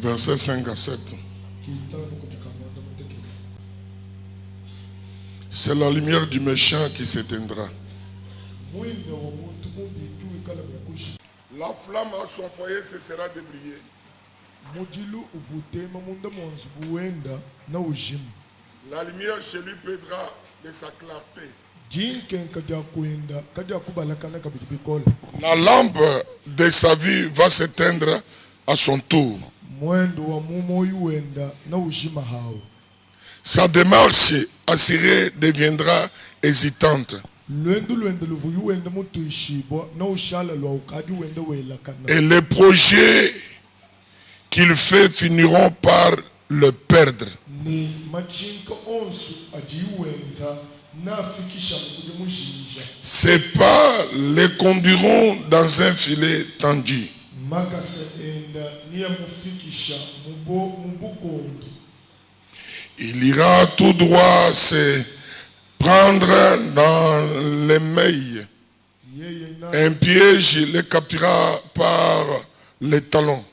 Versets 5 à 7. C'est la lumière du méchant qui s'éteindra. La flamme à son foyer cessera de briller. La lumière chez lui perdra de sa clarté. La lampe de sa vie va s'éteindre à son tour. Sa démarche assurée deviendra hésitante. Et les projets qu'il fait finiront par le perdre. Ses pas les conduiront dans un filet tendu. Il ira tout droit se prendre dans les mailles. Un piège le capturera par les talons.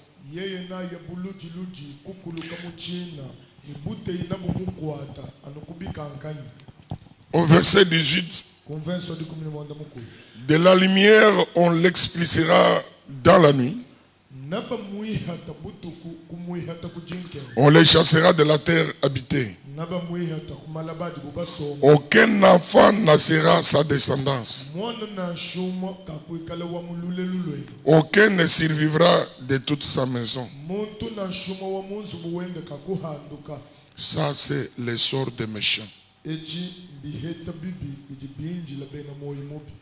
Au verset 18, de la lumière on l'explicitera dans la nuit. On les chassera de la terre habitée. Aucun enfant naissera sa descendance. Aucun ne survivra de toute sa maison. Ça, c'est l'essor des méchants.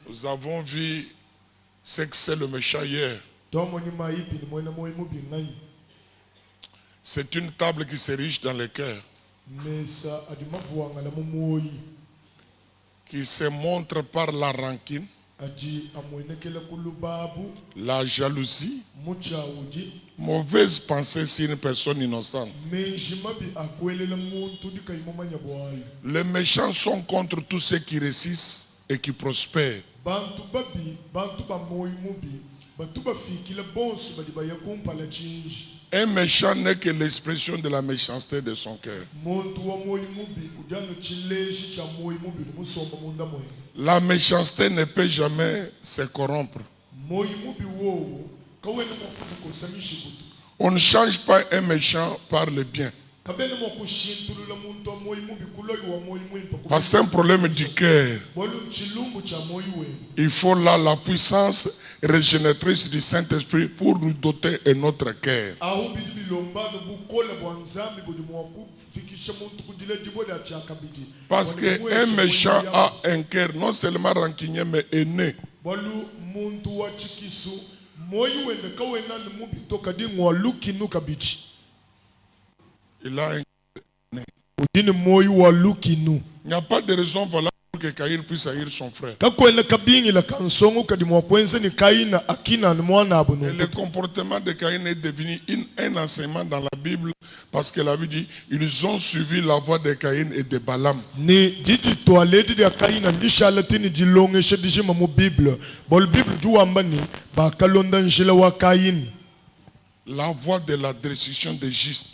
Nous avons vu ce que c'est le méchant hier. C'est une table qui s'érige dans le cœur, qui se montre par la rancune, la jalousie, mauvaise pensée sur une personne innocente. Les méchants sont contre tous ceux qui réussissent et qui prospèrent. Un méchant n'est que l'expression de la méchanceté de son cœur. La méchanceté ne peut jamais se corrompre. On ne change pas un méchant par le bien. Parce que c'est un problème du cœur. Il faut là la puissance régénératrice du Saint-Esprit pour nous doter de notre cœur. Parce qu'un méchant a un cœur non seulement rancunier mais aîné. Il a un cœur. Il n'y a pas de raison valable pour que Caïn puisse haïr son frère. Et le comportement de Caïn est devenu un enseignement dans la Bible parce que la Bible dit ils ont suivi la voie de Caïn et de Balaam. La voie de la décision de juste.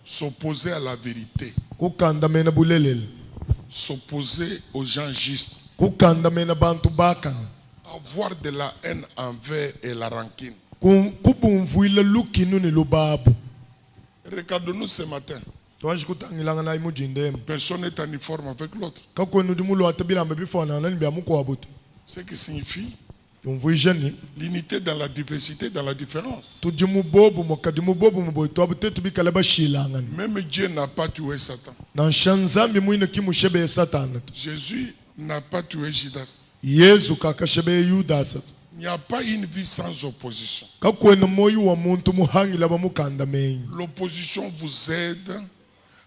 S'opposer à la vérité. S'opposer aux gens justes. Avoir de la haine envers et la rancune. Regardons-nous ce matin. Personne n'est en uniforme avec l'autre. Ce qui signifie l'unité dans la diversité, dans la différence. Même Dieu n'a pas tué Satan. Jésus n'a pas tué Judas. Il n'y a pas une vie sans opposition. L'opposition vous aide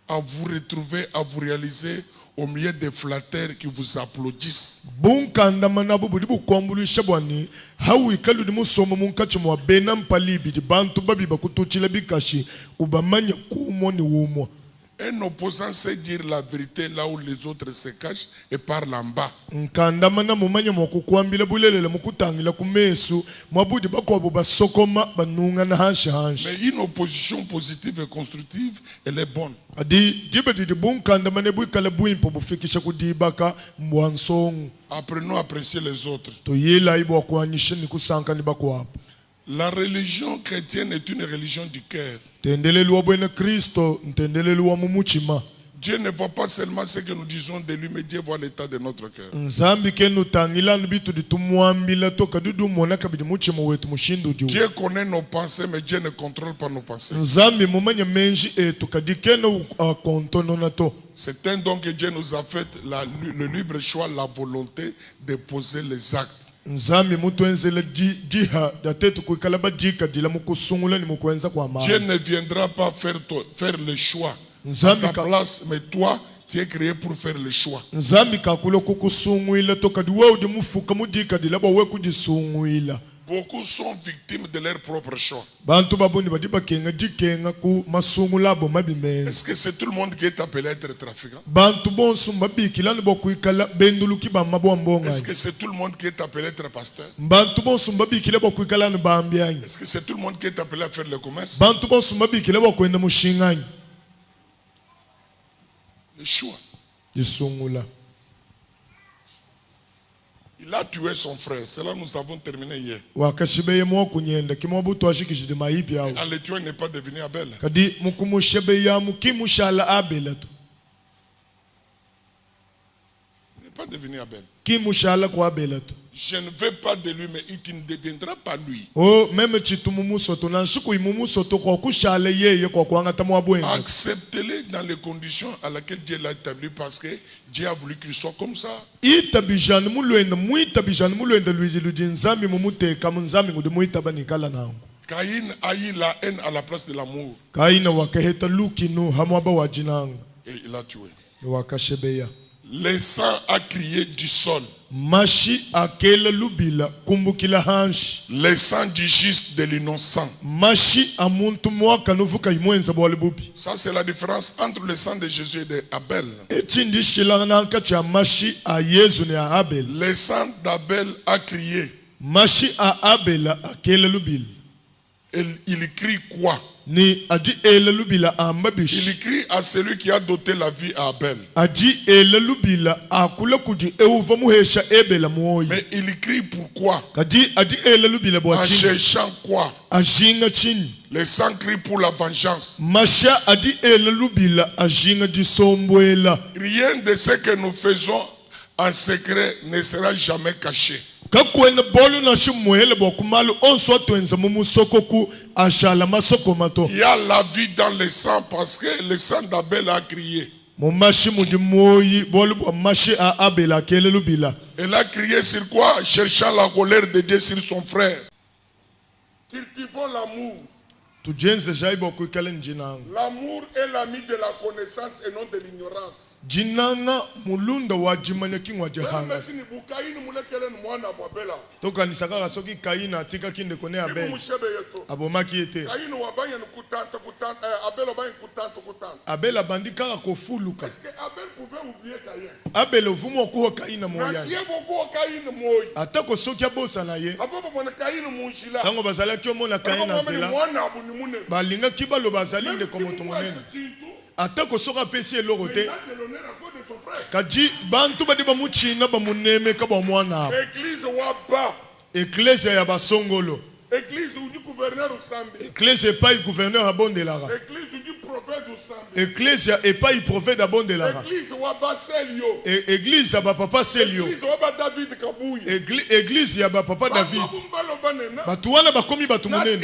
à vous retrouver, à vous réaliser au milieu des flatteurs qui vous applaudissent. Un opposant sait dire la vérité là où les autres se cachent et parlent en bas. Mais une opposition positive et constructive, elle est bonne. Apprenons à apprécier les autres. La religion chrétienne est une religion du cœur. Dieu ne voit pas seulement ce que nous disons de lui, mais Dieu voit l'état de notre cœur. Dieu connaît nos pensées, mais Dieu ne contrôle pas nos pensées. C'est un don que Dieu nous a fait, le libre choix, la volonté de poser les actes. Dieu ne viendra pas faire le choix à ta place, mais toi, tu es créé pour faire le choix. Beaucoup sont victimes de leur propre choix. Est-ce que c'est tout le monde qui est appelé à être trafiquant? Est-ce que c'est tout le monde qui est appelé à être pasteur? Est-ce que c'est tout le monde qui est appelé à faire le commerce? Le choix. Il a tué son frère. Cela nous avons terminé hier. En le tuant, il n'est pas devenu Abel. Il n'est pas devenu Abel. Je ne veux pas de lui, mais il ne deviendra pas lui. Acceptez-le dans les conditions à laquelle Dieu l'a établi, parce que Dieu a voulu qu'il soit comme ça. Caïn a eu la haine à la place de l'amour. Et il a tué. Le sang a crié du sol. Le sang du juste de l'innocent. Ça, c'est la différence entre le sang de Jésus et d'Abel. Le sang d'Abel a crié. Il crie quoi? Il crie à celui qui a doté la vie à Abel. Mais il crie pourquoi? En cherchant quoi? Le sang crie pour la vengeance. Rien de ce que nous faisons en secret ne sera jamais caché. Il y a la vie dans le sang, parce que le sang d'Abel a crié. Elle a crié sur quoi? Cherchant la colère de Dieu sur son frère. Cultivons l'amour. L'amour est l'ami de la connaissance et non de l'ignorance. Abel abandika kofuluka. Est-ce que Abel pouvait oublier Caïn? Abel ovumo ko Caïn moya. Atako sokia bosa na ye. Tango bazala ki omona Caïn na zela. Balinga kibalo bazali ndeko moto monene. Atako soka pesi eloko te. Kaji bantu badi ba muchina ba muneme ka ba mwana. Église waba. Église ya basongolo. Église ou du gouverneur au Sambi. Église pas le gouverneur à Bondelara. Église du prophète au Sambi. Église et pas le prophète à Bondelara. Église waba Selio. Église ya papa Selio. Église waba David Kabouye. Église ya papa David. Batuwana bakomi batu munene.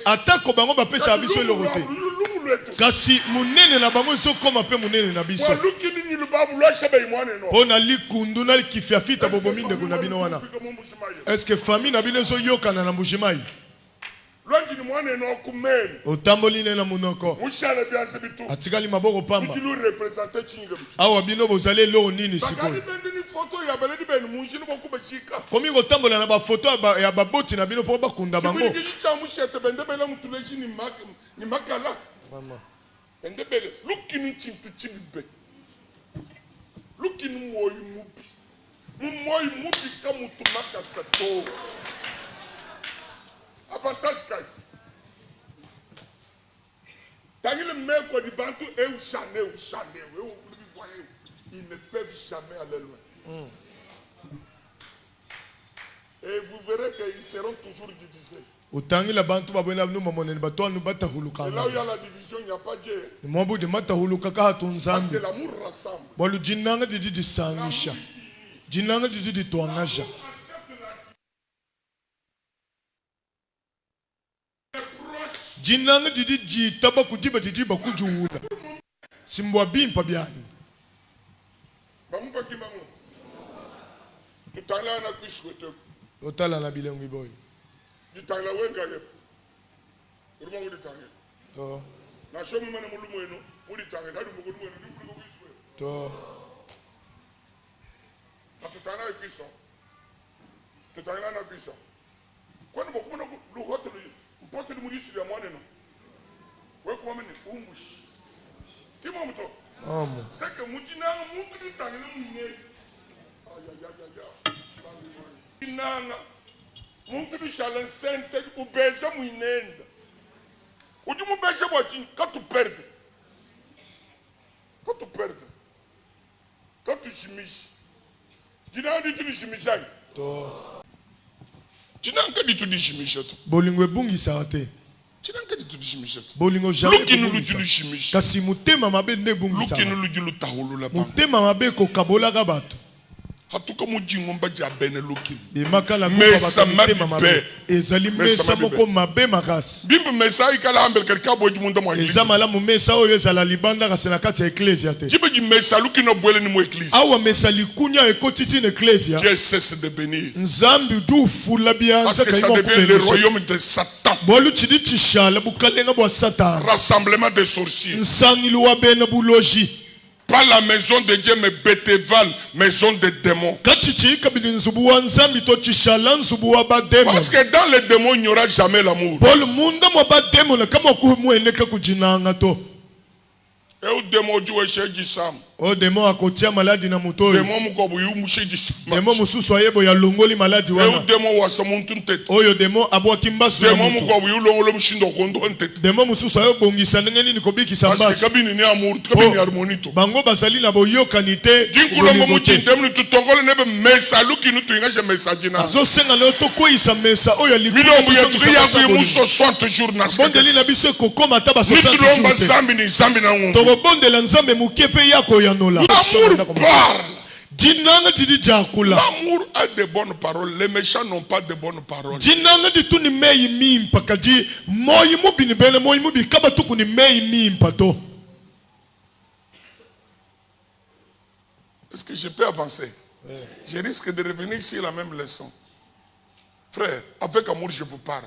Atako bango ba pesa abiso elorote. Kasi munene na bango so koma pe munene na biso. Pona likundu na kifiafita bobomi ndeko na bino wana. Est-ce que famille na bino so yoka na mbujimai? otamboli na munoko atikali maboko pamba awa bino bozali eloko nini sikoyo komi kotambola na bafoto ya baboti na bino mpo bakunda bango avantage kai tangile meko di bantu ils ne peuvent jamais aller loin. Et vous verrez qu'ils seront toujours divisés. Utangi la bantu babona bino mamonene bato anu batahuluka. Là où il y a la division, il n'y a pas Dieu. Mwabu de matahuluka ka hatunzambi. Parce que l'amour rassemble. Bolu jinanga didi sangisha. Jinanga didi tuangasha. Jinanga didi jitaba kujiba didi bakujuula. Simbwa bimpa byani. Bamupa kimamu. Tutala na kuiswete. Otala na bilengi boy. Ditanga wenga ye. Uruma ngudi tanga. To. Na shomu mane mulumu eno, ngudi tanga dadu mulumu eno ndi fuliko kuiswe. To. Atutana ikiso. Tutanga na kuisa. Kwani bokumuna lu hotel mpote ni mulisi ya mwane no. Wewe kwa mene umbushi. Kimo mto. Amo. Seke mujina muntu ditanga na munye. Sangi mwana. Inanga muntu bishala sente ubeja muinenda. Uji mubeja bwati katu perde. Katu perde. Katu shimishi. Jina ndi tudishimishai. To. Jina nkadi tudishimisha to. Bolingwe bungi sawate. Jina nkadi tudishimisha to. Bolingo jamais. Lukinu ludishimisha. Kasi mutema mabe ne bungi sawa. Lukinu ludilu tahulula pa. Mutema mabe ko kabola ka batu. Hatuka mujingo mbaja bene lukinu. Bimaka mesa mabe. Ezali mesa moko mabe makasi. Bimbe mesa ikala ambel kelka boji munda mwa eglise. Ezama la mu mesa oyo ezala libanda kasena kati ya ecclesia te. Jibe ji mesa lukino bwele ni mu eglise. Awa mesa likunya ekotiti na ecclesia. Dieu cesse de bénir. Nzambi du fula bianza parce que ça devient le royaume de Satan. Bolu chidi chishala bukalenga bwa Satan. Rassemblement des sorciers. Nsangi luwa bena buloji. Pas la maison de Dieu, mais Bétéval, maison des démons. Parce que dans les démons, il n'y aura jamais l'amour. Et au démon, Dieu est chez Sam. O demo akotia maladi na mutoyo. Demo mukobu yu musheji. Demo mususu ayebo ya longoli maladi wana. E demo wasa muntu ntete. Oyo demo abwa kimbasu. Demo mukobu yu longolo mushindo kondo ntete. Demo mususu ayo bongisa nengeni ni kobiki sambasu. Parce que kabini ni amour, kabini harmonie to. Bango basali na boyo kanite. Jinkulongo mujinde mni tutongole nebe mesa luki nutu ingaje mesa jina. Azo senga leo toko isa mesa oyo liku. Milombu ya tuya ku muso 60 jours na skete. Bondeli na biso kokoma taba 60 jours. Mitulomba zambi ni zambi na ngungu. Togo bondela nzambe mukepe yako ya nola. L'amour parle. L'amour a de bonnes paroles. Les méchants n'ont pas de bonnes paroles. Est-ce que je peux avancer? Je risque de revenir sur la même leçon. Frère, avec amour je vous parle.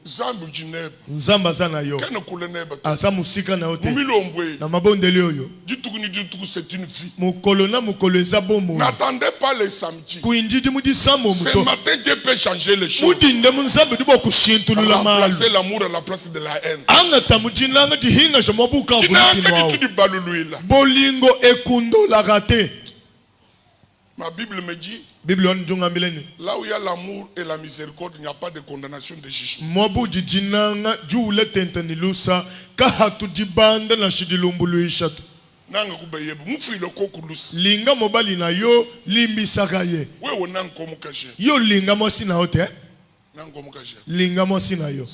Zambu jineb. Nzamba sana yo. Kene kule neba. Asa musika na ote. Mumilombwe. Na mabondeli oyo. Dituku c'est une vie. Mukolo na mukolo eza bomo. N'attendez pas les samedis. Kuindidi mudi sambo muto. Ce matin Dieu peut changer les choses. Mudi ndemu nzambe dibo kushintulula malu. Remplacer l'amour à la place de la haine. Anga tamujina nga dihinga jomabuka vulu. Bolingo ekundo la rate. Ma Bible me dit, là où il y a l'amour et la miséricorde, il n'y a pas de condamnation de jugement. Linga mobali na yo limbisaka ye. Yo linga mosi na ote. Linga mosi na yo.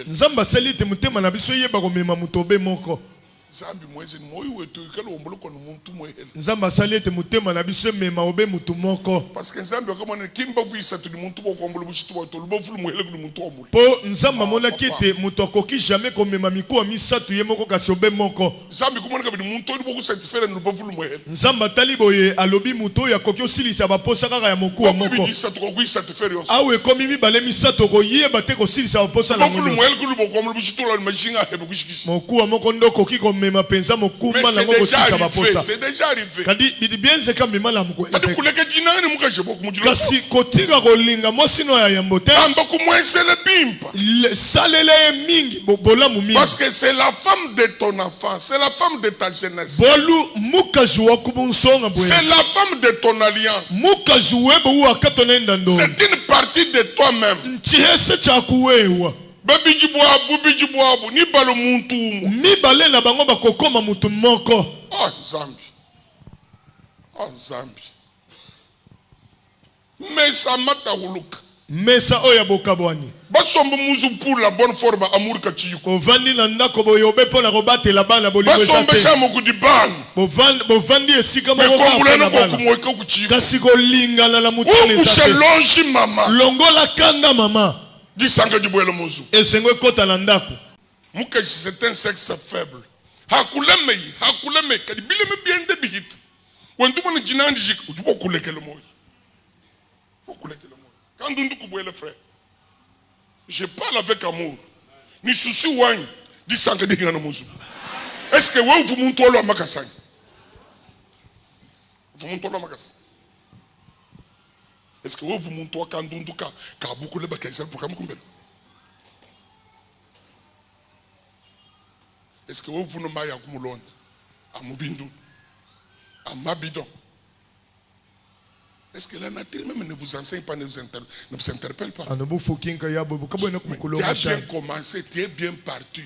Nzamba selite mutema na biso yeba komema mutobe moko. Nzamba sali ete mutema na biso mema obe mutu moko. Parce que nzamba komona kimba kuisa tu muntu bokombolo buchitu boto lubofulu muhele ku muntu omulu. Po nzamba mona kete mutu akoki jamais komema mikuwa misatu ye moko kasi obe moko. Nzamba komona kabidi muntu oli boku certifier na lubofulu muhele. Nzamba tali boye alobi mutu ya koki osilisa baposa kaka ya mokuwa moko. Awe komi mibale misatu ko yeba te ko silisa baposa la lubofulu muhele ku lubokombolo buchitu la majinga hebe kushikisha. Mokuwa moko ndoko kiko mema penza mokumba na moko silisa baposa. C'est déjà arrivé. Kadi bidi bienze kama mimala mko. Kadi kuleke jinani muka jebo kumujilo. Kasi kotika kolinga mosino ya yambote. Amba kumwesele bimpa. Salele mingi bola mingi. Parce que c'est la femme de ton enfant, c'est la femme de ta jeunesse. Bolu muka juwa kubunso boye. C'est la femme de ton alliance. Muka juwe bo akatona ndando. C'est une partie de toi-même. Ntihese cha kuwewa. Biji bwabu ni balo muntu. Mi bale na bango bakokoma mutu moko. Zambi. Zambi. Mesa mata huluka. Mesa oya bokabwani. Basombo muzu pour la bonne forme amour kachiyuko. Bovandi na ndako boyobe pona robate la bana boliwe sate. Basombe shamu kudiban. Bovandi esika moko na kumweka kuchiyuko. Kasi kolingana la mutane zate. Longi mama. Longola kanga mama. Disanga jibwele muzu. Esengwe kota na ndako. Muka c'est un sexe faible. Hakuleme kadibile me bien de bihit. Wendu mona jinandi jik ujubo kulekele moyo. Quand nous couvrons frère, je parle avec amour. Ni souci wang, dis sans que des mouzou. Est-ce que vous montez le magasin? Vous montez le magasin. Est-ce que vous montez quand nous ka beaucoup le bakaïsal pour comme combien? Est-ce que vous ne m'avez pas moulon à Mubindu, à Mabidon? Est-ce que la nature même ne vous enseigne pas, ne vous interpelle pas? Tu as bien commencé, tu es bien parti.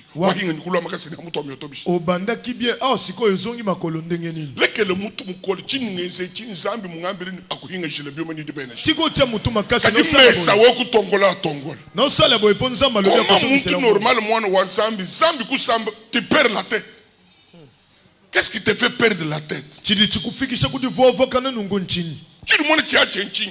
Obanda qui bien, ah, si quoi ils ont eu ma colonne d'engeni. Lequel le moutou mukol, chinese, chinzambi, mungambiri, akuhinga jile biomani de benesh. Tiko tia moutou makasi. Sawoku tongola tongola. Non, ça la boy ponza malo. Comment moutou normal, moi, wansambi, zambi kusamba, tu perds la tête. Qu'est-ce qui te fait perdre la tête? Tu dis, tu kufikisha kudivoa vokana nungonchini.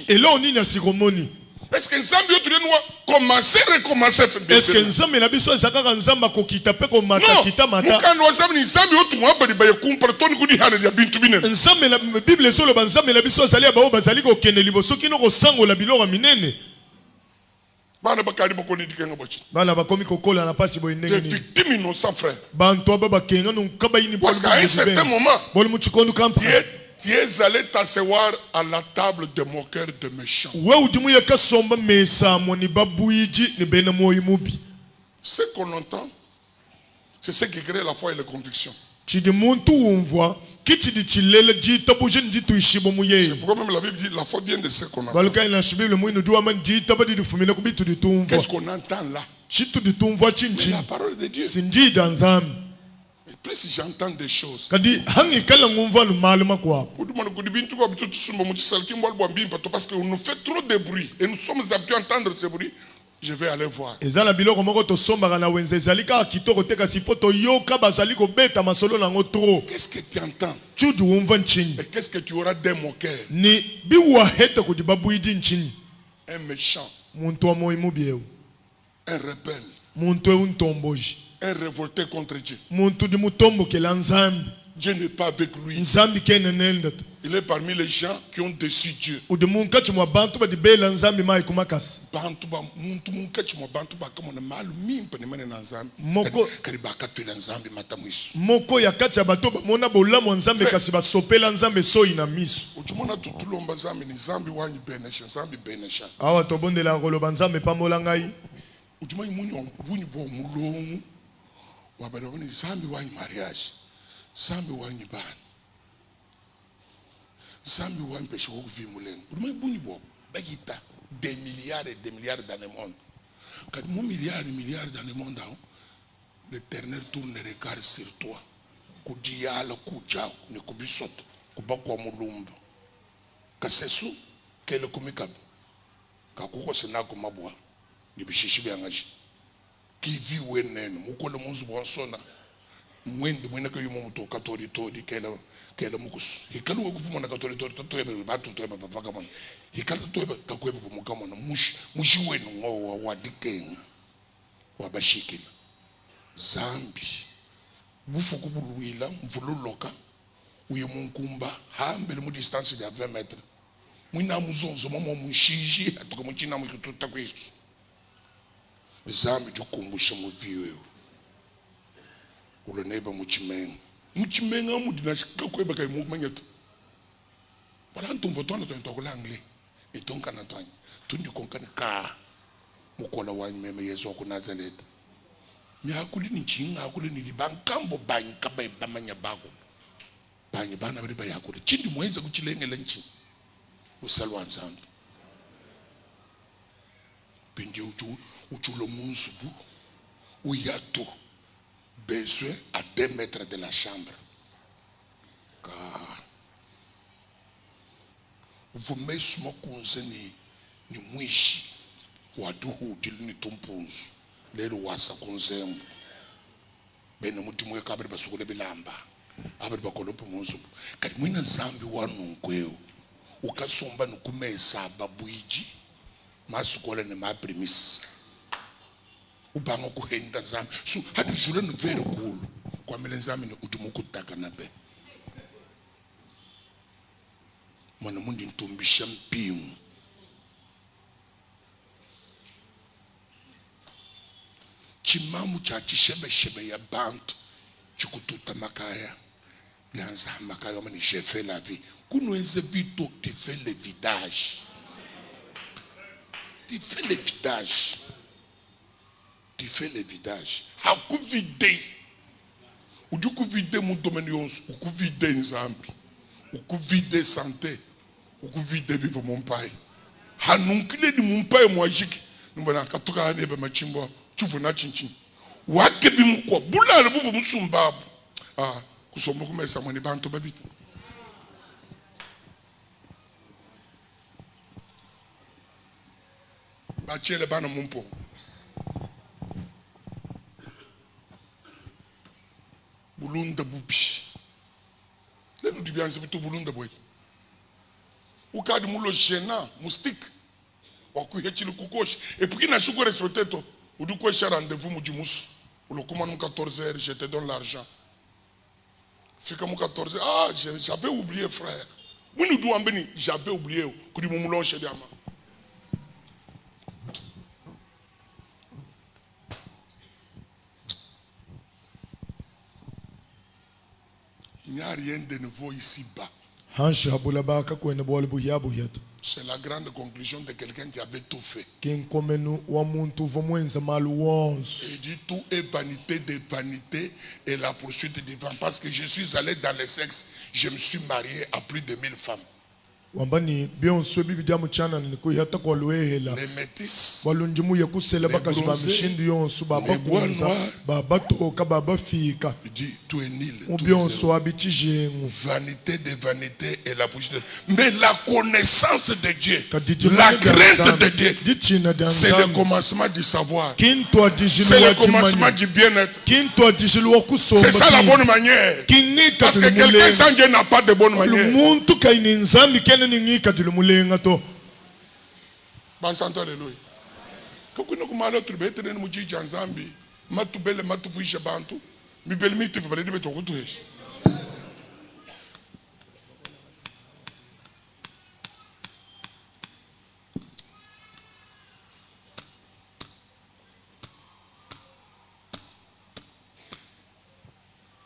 Et là on y a cérémonie. Est-ce que Nzambi autre nous commencer recommencer? Est-ce que Nzambi na biso zakaka Nzamba ko kitape ko mata kita mata? Non, mukano Nzambi Nzambi autre moi bali baye kumpartoni kudi hana ya bintu binene. Nzambi la Bible solo Nzambi na biso azali ba bazali ko kene liboso kino ko sango la biloko minene. Bana bakari bokoni dikenga bochi. Bana bakomi kokola na pasi boy ndenge ni. Des victimes innocents frère. Bantu baba kenga no kaba ini parce qu'à un certain moment, bol mu chikondo kampa. Tu es allé t'asseoir à la table de moqueurs de méchants. Ce qu'on entend, c'est ce qui crée la foi et la conviction. C'est pourquoi même la Bible dit la foi vient de ce qu'on entend. Qu'est-ce qu'on entend là? C'est la parole de Dieu. Plus j'entends des choses. Parce que on nous fait trop de bruit et nous sommes habitués à entendre ce bruit. Je vais aller voir. Qu'est-ce que tu entends? Et qu'est-ce que tu auras des moqueurs? Un méchant. Un rebelle. Un révolté contre Dieu. Dieu n'est pas avec lui. Il est parmi les gens qui ont déçu Dieu. Zambi wanyi mariage, Zambi wanyi ban, Zambi wanyi pesho kuvimulengo. Udumai bunyi bo, bagita des milliards et des milliards dans le monde. Quand mon milliard dans le monde, l'Éternel tourne le regard sur toi. Kudiyala kuja ne kubisoto, kubakwa mulumbu. Kasesu kele kumikabu. Kakuko senako mabwa, ni bishishi biangaji. Qui vit ou est né, mukole munzu bonsona. mwende mwene ko yumo to katori to di kela mukus hikalu ko fumo na katori to to ebe ba to ebe ba vaka mon hikalu to ebe ka ko ebe fumo kamona mushi wenu ngo wa dikenga wa bashikila zambi bufuku buluwila mvululoka uyimunkumba hambele mu distance de 20 metres mwina muzonzo mama mushiji atoka muchina mukituta kwesu zambi jukumbusha mu viwe uloneba muchimenga mudina shikakweba kai mumanyeta wala ntumvo tona to kulangle itonka na twanya tundi konkana ka mukola wanyi meme yeso ku Nazareth mi hakuli ni chinga hakuli ni bankambo banka ba bamanya bako banye bana bari bayakuli chindi mwenze kuchilengela nchi usalwanzando pindi uchulo munsubu uyato besoin à 2 mètres de la chambre. Car vous mettez sur mon conseil ni mouichi ou à deux ou de l'unitomponce les lois sa conseil ben nous tu m'as qu'à faire sur les bilamba après pas qu'on peut monter car moi n'en sambi wa nunkweo ou qu'à somba nous comme ça babuiji ma sukola ne ma prémisse ubango kuhenda zami so hadi jule no very cool kwa mele zami ni utumuku taka na be mwana mundi ntumbisha mpingu chimamu cha chishebe ya bantu chikututa makaya bianza makaya mani j'ai fait la vie kunwenze vito tu fais le vidage tu fais le vidage tu fais le vidage. A coup vidé. Ou du coup vider mon domaine, ou coup vider Nzambi, ou coup vider santé, ou coup vider vivre mon père. Ha non qu'il est mon père moi jik. Nous venons à katoka ne be machimbo. Tu veux na chinchin. Wa kebi mukwa. Bula le buvu musumbabu. Ah, kusombo kumesa mwani bantu babita. Bachele bana mumpo. Bulunda bupi. Là nous disons c'est plutôt bulunda boy. Ou quand nous le gênant, moustique. Ou quand il y a le coucoche. Et puis il n'a pas respecté toi. Ou du coup il y a rendez-vous moudimus. Ou le commande 14h, je te donne l'argent. Fait comme 14h. Ah, j'avais oublié frère. Oui nous devons bénir. J'avais oublié. Que du moulon chez Diama. Il n'y a rien de nouveau ici-bas. C'est la grande conclusion de quelqu'un qui avait tout fait. Il dit tout est vanité de vanité et la poursuite du vent. Parce que je suis allé dans le sexe, je me suis marié à plus de 1000 femmes. Les métis, les bronzés, les bois noirs, il dit tout est nul. Vanité de vanité et la poursuite. Mais la connaissance de Dieu, la crainte de Dieu, c'est le commencement du savoir. C'est le commencement du bien-être. C'est ça la bonne manière. Parce que quelqu'un sans Dieu n'a pas de bonne manière. Bansanto alléluia. Kokuna kumalo trubete ne mujiji nzambi matubele matuvuisha bantu mibele mitivu baledi beto kutuhesha.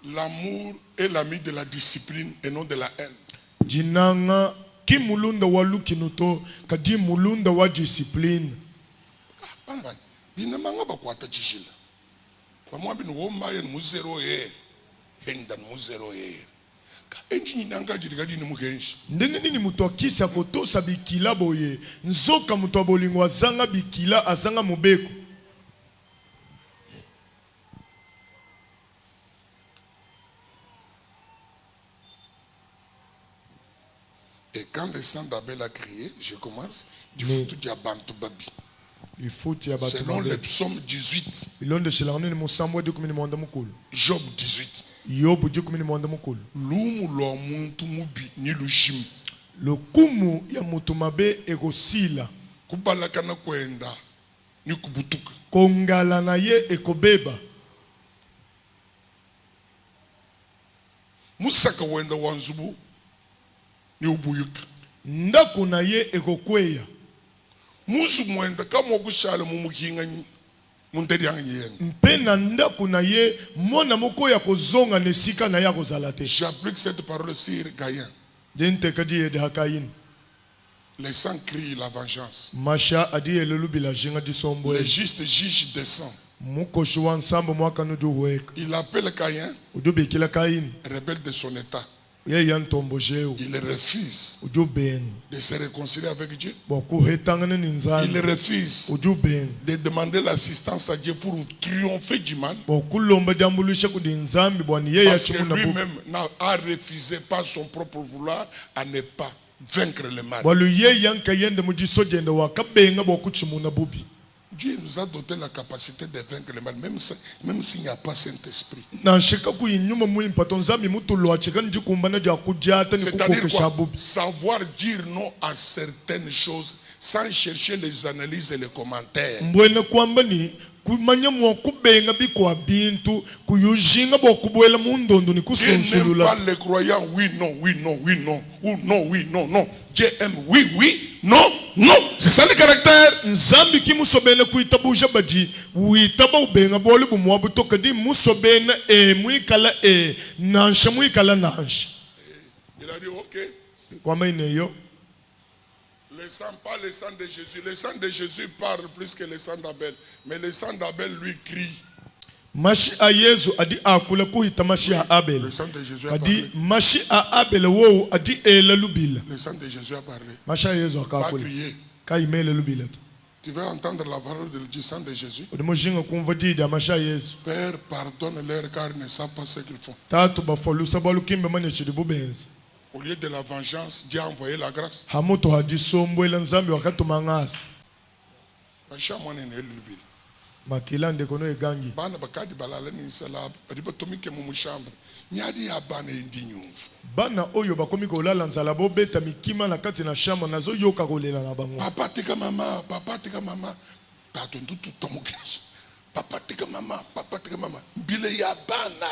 L'amour est l'ami de la discipline et non de la haine. Jinanga ki mulunda wa lukinoto kadi mulunda wa discipline. Bana bina manga bakwata chishila. Kwa mwambi no maye mu zero ye. Henda mu zero ye. Ka enjini nanga jirikadi ni mugenshi. Ndenge nini muto akisa kotosa bikila boye. Nzoka muto abolingo azanga bikila azanga mobeko. Et quand le sang d'Abel a crié, je commence, selon le psaume 18, Job 18, Yobu 10 mukulu. Lumu lo muntu mubi ni lushim. Lokumu ya mutu mabe ekosila. Kubalakana kwenda ni kubutuka. Kongala na ye ekobeba. Musaka wenda wanzubu ni ubuyuka. Ndaku na ye ekokweya. Musu mwenda kama okushala mumukinga nyi. Mpena ndaku na ye mona moko ya kozonga nesika na ya kozalate. J'applique cette parole sur Gaïen. Dente kadi de Hakayin. Les sangs crient la vengeance. Masha adi elubi la jinga di sombo. Les justes juges descend. Moko shwa ensemble moi kanu do wek. Il appelle Gaïen. Udobe kila Kain. Rebelle de son état. Il refuse de se réconcilier avec Dieu. Il refuse de demander l'assistance à Dieu pour triompher du mal. Parce que lui-même a refusé par son propre vouloir à ne pas vaincre le mal. Dieu nous a doté la capacité de vaincre le mal, même s'il n'y a pas Saint-Esprit. C'est-à-dire quoi? Savoir dire non à certaines choses sans chercher les analyses et les commentaires. N'aimez pas les croyants, oui, non, oui, non, oui, non, ou non, oui, non, non. Dieu aime, oui, oui, non, non. C'est ça le caractère. Il a dit, ok. Le sang, pas le sang de Jésus. Le sang de Jésus parle plus que le sang d'Abel. Mais le sang d'Abel lui crie. Mashi a Yesu adi akula kuhita mashi a Abel. Le sang de Jésus a parlé. Adi mashi a Abel wo adi ele lubila. Le sang de Jésus a parlé. Mashi a Yesu akakula. Ka imele lubila. Tu veux entendre la parole du sang de Jésus? Père, pardonne-leur car ils ne savent pas ce qu'ils font. Au lieu de la vengeance, Dieu a envoyé la grâce. Makila ndeko no egangi. Bana bakadi balala ni salaba. Badiba tomike mu mushambre. Nyadi ya bana indi nyumvu. Bana oyo bakomi kolala nzala bo beta mikima na kati na shamba nazo yoka kolela na bango. Papa tika mama, papa tika mama. Tato ndutu tamukesh. Papa tika mama, papa tika mama. Mbile ya bana.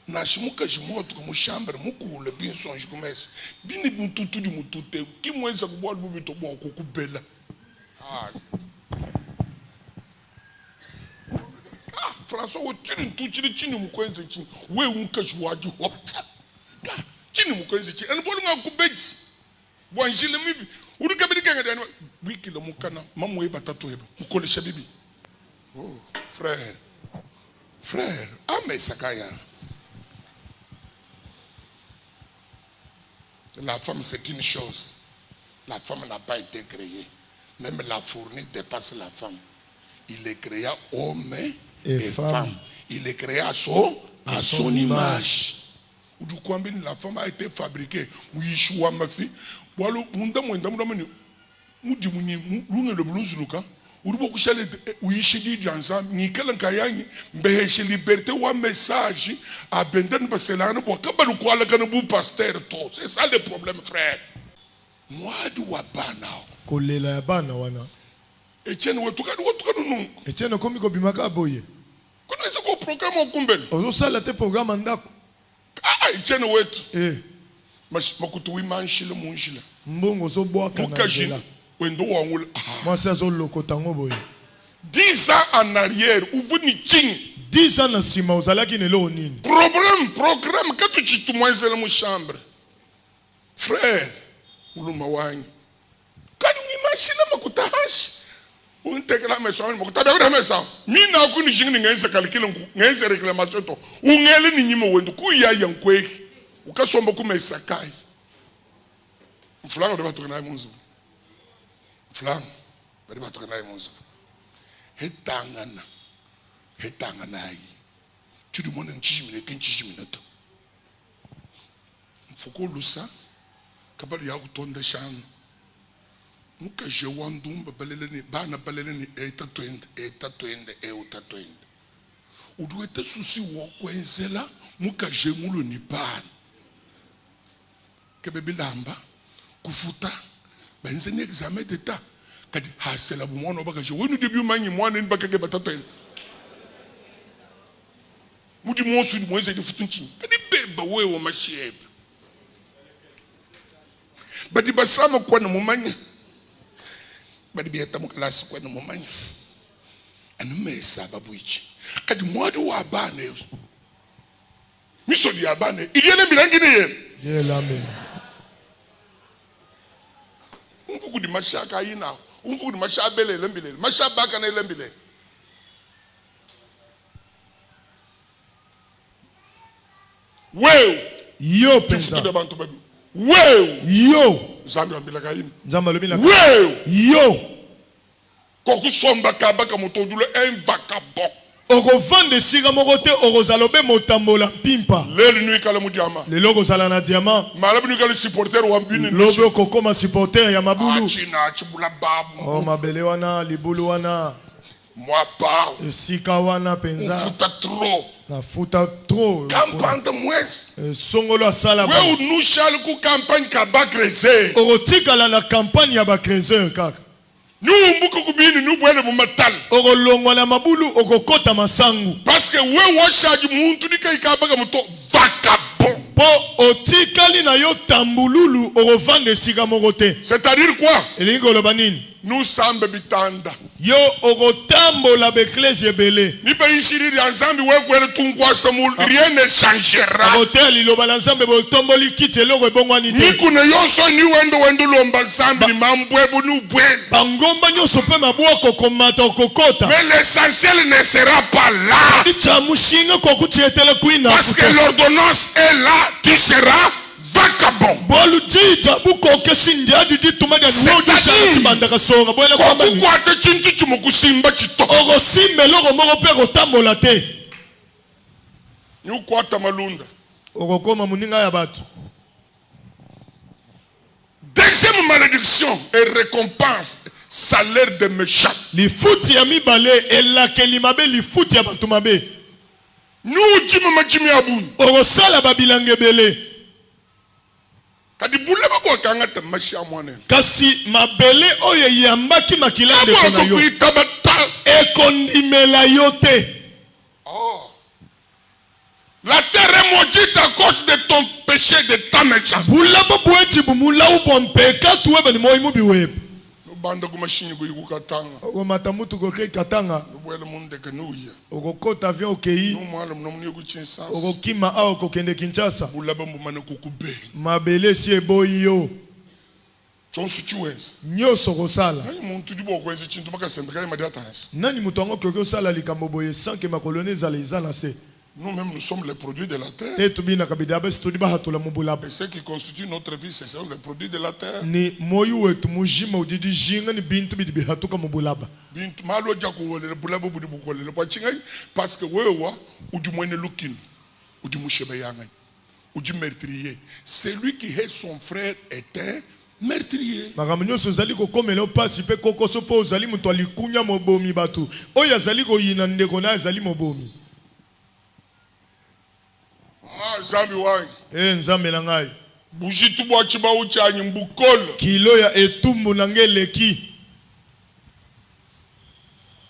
Na shimuka jimoto mu chambre mukule bien songe kumesi. Bini mututu di mutute. Ki mwenza kubwa bubi to bo kokubela. Ah. François, tu ne tu ne mukwenze chini. We unkashi waji hopta. Chini mukwenze chini. Anu bolu nga kubeji. Wanjile mibi. Uruka bidi kanga dani. Wiki la mukana. Mamu eba tatu eba. Mukole shabibi. Oh, frère. Frère. Ame sakaya. La femme c'est une chose. La femme n'a pas été créée. Même la fournie dépasse la femme. Il est créé homme et femme. Il est créé à son image. La femme a été fabriquée. C'est ça le problème, frère. Moi, Etienne Etienne komi ko bimaka boye. Connaissez quoi programme au Kumbel? Ozo sala te programme ndako. Ah Etienne wetu. Makutu wi manchile munchile. Mbongo zo boa kana. Wendo wangula. Moi ça zo lokotango boye. 10 ans en arrière, vous ni ching. 10 ans na sima ozalaki ne lo nini. Programme que tu chitumwezela mu chambre. Frère, uluma wangi. Kani wi manchile makutahashi. On take la maison, on take la maison. Mina kuni jingni ngenza calcule ngenza réclamation to. Ungele ni nyimo wendo kuya yankwe. Ukasomba kumesa kai. Mflango de batokana munzu. Mflango de batokana munzu. Hetangana yi. Tudu mona nchijimine kenchijimine to. Mfuko lusa kabali ya kutonda shanu. Muka je wandumba baleleni bana baleleni eta twende. o doit être souci wo kwenzela muka jengulo ni pan ke bebilamba kufuta benze ni examen d'état kadi hasela bu mwana baka je wonu debut manyi mwana ni baka ke batata mudi monsu di moise di futunchi kadi beba wewe mashebe badi basama kwa na mumanya badi bieta mukalasi kwa na mumanya anu mesa babuichi kadi mwadu wa bane miso di abane iliele milangine ye lambe umvuku di mashaka yina umvuku di mashabele lembile mashabaka na lembile wewe yo pensa wewe yo zambi ambila kayini nzamba lobila wewe yo koku somba kabaka motodulo un vagabond okovande sika moko te okozalobe motambola pimpa lelo nui kala mu diamant lelo kozala na diamant malabu nui kala supporter wa mbini lobe okokoma supporter ya mabulu achina achibula babu o mabele wana libulu wana moi pas esika wana penza futa trop na futa trop campagne de mwes songolo asala ba we nous chal ku campagne ka ba creuser okotikala na campagne ya ba creuser kaka numbuka kubini nubwele mu matal okolongwa na mabulu okokota masangu parce que we washaji muntu dikaikabaka muto vagabond po otikali na yo tambululu okovanda esika moko te c'est-à-dire quoi elingi koloba nini nous sambe bitanda yo okotambola beklesi ebele ni pe ishiriri anzambi wekwele tunkwasa mu rien ne changera akoteya liloba na nzambe botomboli kiti eloko ebongwani te nikune yonso ni wendo lomba nzambi ni mambwebu nubwele bangomba nyonso mpe mabwoko komata okokota mais l'essentiel ne sera pas là ichamushinga kokutietele kuina parce que l'ordonnance est là tu seras vagabond bolu jija buko kesindia didi tumada nodi shati bandaka songa bwela kwamba ni kwa te chintu chumukusimba chito ogo simbe logo moko pe kotambola te ni ukwata malunda ogo koma muninga ya batu. Deuxième malédiction et récompense salaire de méchant li futi ya mibale elakeli mabe li futi ya batu mabe nous jima majimi abuni ogo sala babilange bele kadi bula bako kanga te mashi amwane kasi mabele oyo yambaki makilande kona yo ekondimela yo te. Oh, la terre est maudite à cause de ton péché, de ta méchance. Bula babweji bumula ubompeka tuwe bani moi mubi web banda kumashini kuyukatanga ogo matamutu koke katanga bwele munde kenuya ogo kota avion okei no mwala mnomuni kuchinsa ogo kima ao kokende Kinshasa bula bamumane kukube mabele si eboyi yo chonsu chiwenza nyoso kosala nani muntu dibo kwenza chintu makasendeka imadiata nani mutu ango koke osala likambo boye sanke makolone ezala eza na se. Nous-mêmes, nous sommes les produits de la terre. Et ce qui constitue notre vie, ce sont les produits de la terre. Parce que celui qui est son frère est un meurtrier. Ah, Zambi wai. Nzambe na ngai. Bujitu bwa chiba uchanyi mbukolo. Kilo ya etumbu nange leki.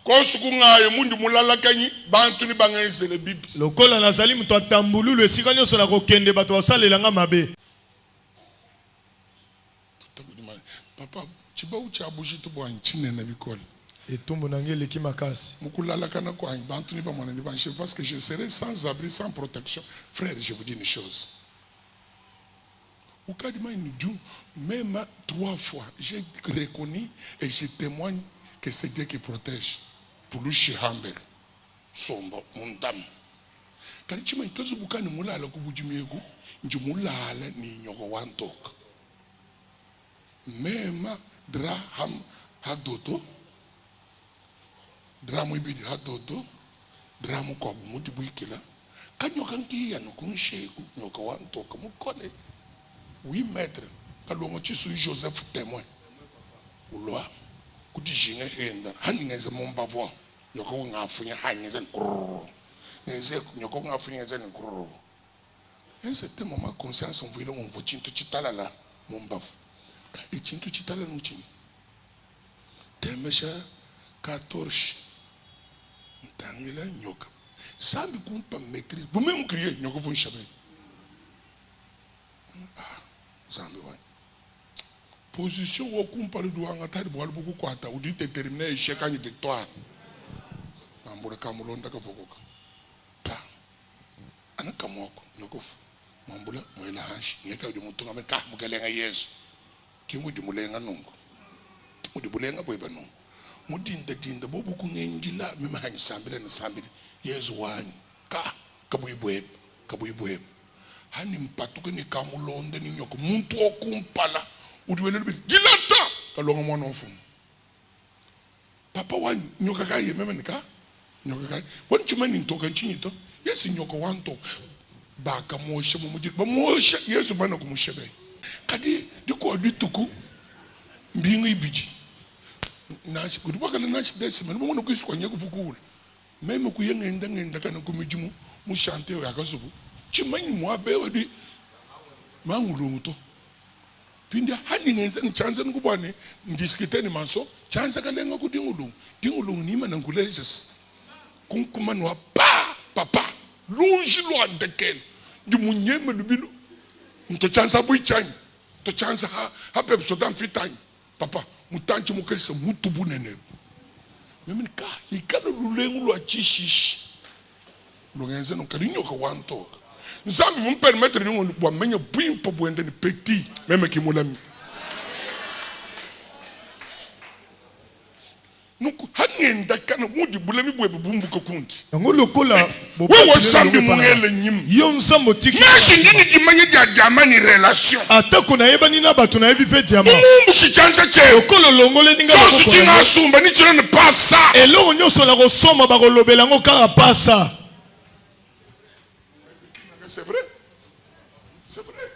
Kosu kungaye mundi mulala kanyi bantu ni bangenzele bibi. Lokola nazali mutu atambululu esika nyonso na kokende bato basalelanga mabe. Papa, chiba ucha bujitu bwa nchine na bikolo. Etumbu nange leki makasi. Mukulala kana kwa bantu ni ba mwana ni banche parce que je serai sans abri, sans protection. Frère, je vous dis une chose. Au cas de Dieu, même 3 fois, j'ai reconnu et je témoigne que c'est Dieu qui protège. Pour lui, Shihambel, Sombo, Montam. Quand tu m'as dit que tu m'as dit que tu m'as dit que même Draham Hadoto, Dramu ibidi Hadoto, Dramu kwa bumuti buikila. Kanyoka nkiya nukunsheku nyoka wantoka mukole 8 mètres kalongo chisu Joseph témoin ulwa kuti jinga henda haningeze mombavo nyoka ungafunya hanyeze Un certain moment, conscience, on voulait on voit tout chitala là, mon baf. Quand il tient tout chitala nous tient. Temesha 14. Tangela nyoka. Ça me compte pas maîtrise. Vous même criez nyoka vous chabé. Ah, ça me va. Position au compte pas le doigt en tête boire beaucoup quoi ta ou dit déterminer échec en victoire. Ambola kamulon da ka fokoka. Pa. Anaka moko nyoka. Mambula mwela hanshi ngeka udi mutunga meka mukelenga Yesu kimudi mulenga nungu timudi bulenga boyeba nungu mudinda bobu kungenjila mimahanyi sambile na sambile Yesu wanyi kabuibweba hani mpatuke ni kamulonde ni nyoko muntu okumpala udiwele lubi gilata kalonga mwana ofumu papa wanyi nyoka kaye meme nika nyoka kaye wani chumani ntoka nchinyito Yesu nyoka wantoka baka moshe mumujik ba moshe Yesu bana kumushebe kadi diko dituku mbingi ibiji nasi kudubaka na nasi desi manu mwana kwiswa nyeko fukula meme ngenda kana kumijimu mushante yakasubu chimanyi mwabe wadi mangulumuto pindia hani ngenza nchanza ngubane ndiskiteni manso chanza kalenga kudingulungu dingulungu nima nangulejes kunkumanwa papa lungi lo andekele ndi munyeme lubilu nto chanza buichanyi to chanza ha pepso dan fitany papa mutanchi mukese mutu bunene meme ka ikalo lulengu lo achishish lo ngenze no kalinyo ka wantoka nzambi vum permettre ni ngoni bwa menye bwimpo bwende ni petit meme kimulami nuko hangenda kana mudi bulami bwebe bumbuka kundi ngolokola wewe sambi mungele nyim yo nsambo tiki meshi ndini dimanye jama ni relation atako na yeba ni na batu na yebi pe diama mumbu shichanza cheo okolo longole ninga ko so tinga asumba ni chiro ne pasa elo nyoso la kosoma ba kolobela ngo kaka pasa. C'est vrai. C'est vrai.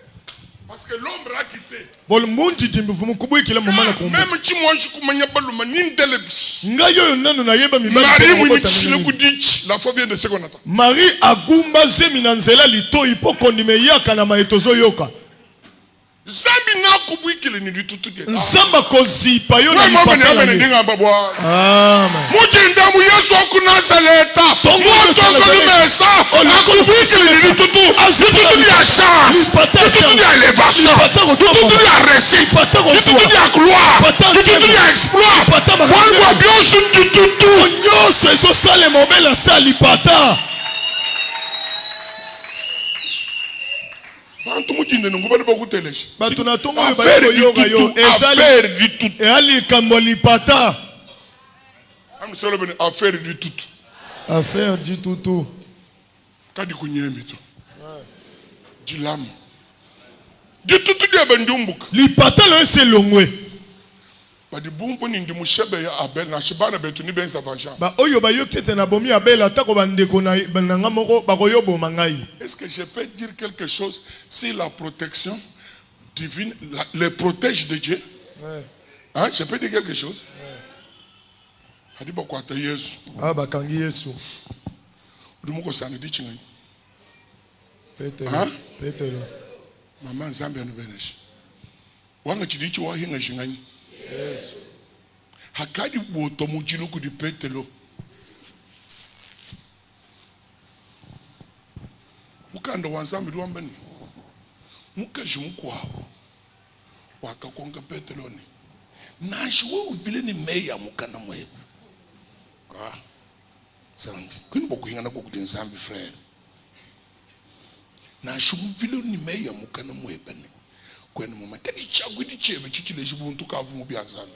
Parce que l'ombre a quitté. Bol mundi timbu fumu kubu ikila mumana kumba. Même si moi je kumanya baluma nindelebs. Ngayo nanu na yeba mi Marie mwini kudich. La fois vient de ce qu'on attend. Marie agumba zemi na nzela lito ipo kondime yaka na maetozo yoka. Zambi na kubu ikile ni dututu dia. Nzamba kozipa yo na lipata. Amen. Mujinda mu Yesu akunasaleta. Mutoko lumesa. Akubu ikile ni dututu. Dututu dia chance. Dututu dia élévation. Dututu dia réussite. Dututu dia gloire. Dututu dia exploit. Wangu abiosu dututu. Nyoso eso sale mobela sali pata. Batu na tongo affaire du tout. Et ali kamboli pata. Affaire du tout. Affaire du tout. Kadi kunyemi to. Dilam. Du tout dia bandumbuka. Li pata lo se longwe. Ba di bumpo ni ndi mushebe ya Abel na shibana betu ni ben sa vengeance. Ba oyo ba yokete na bomi Abel atako bandeko na bananga moko ba koyobo mangai. Est-ce que je peux dire quelque chose si la protection divine les protège de Dieu? Ouais. Hein, je peux dire quelque chose? Ouais. Hadi ba kwata Yesu. Ah ba kangi Yesu. Udumuko sana di chinga. Petelo. Hein? Petelo. Mama Zambia no benesh. Wanga chidichi wa hinga shingani. Yes. Hakadi boto mujiluku di petelo. Mukando wanzambi duambani. Mukajumu kwao. Wakakonga petelo ni. Nashi wewe vile ni meya mukana mwebu. Ka. Zambi. Kuni boku hingana kukuti nzambi frère. Nashi vile ni meya mukana mwebu ni. Kwenu mama tedi chagu di chebe chichile jibuntu kavu mu bianzambi.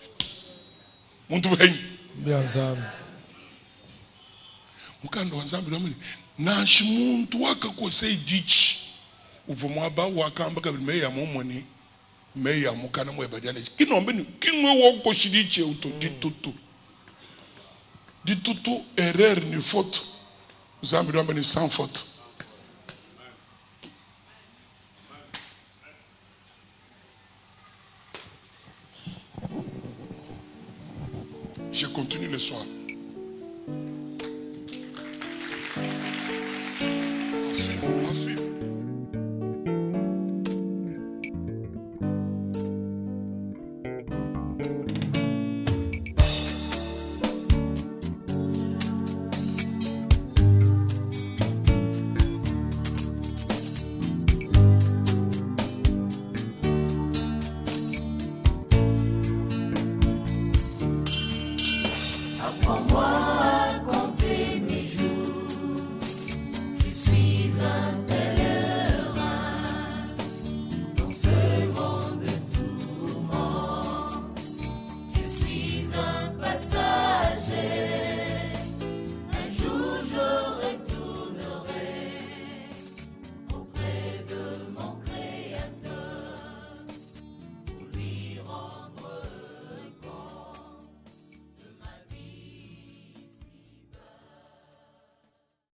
Muntu wenyi bianzambi. Mukando wanzambi domini nashi muntu wakakose idichi. Uvumwa ba wakamba kabili meya momoni meya mukana mweba diale. Kinombe ni kingwe wako shidiche uto ditutu. Ditutu erreur ni faute. Zambi domini sans faute. Je continue le soir.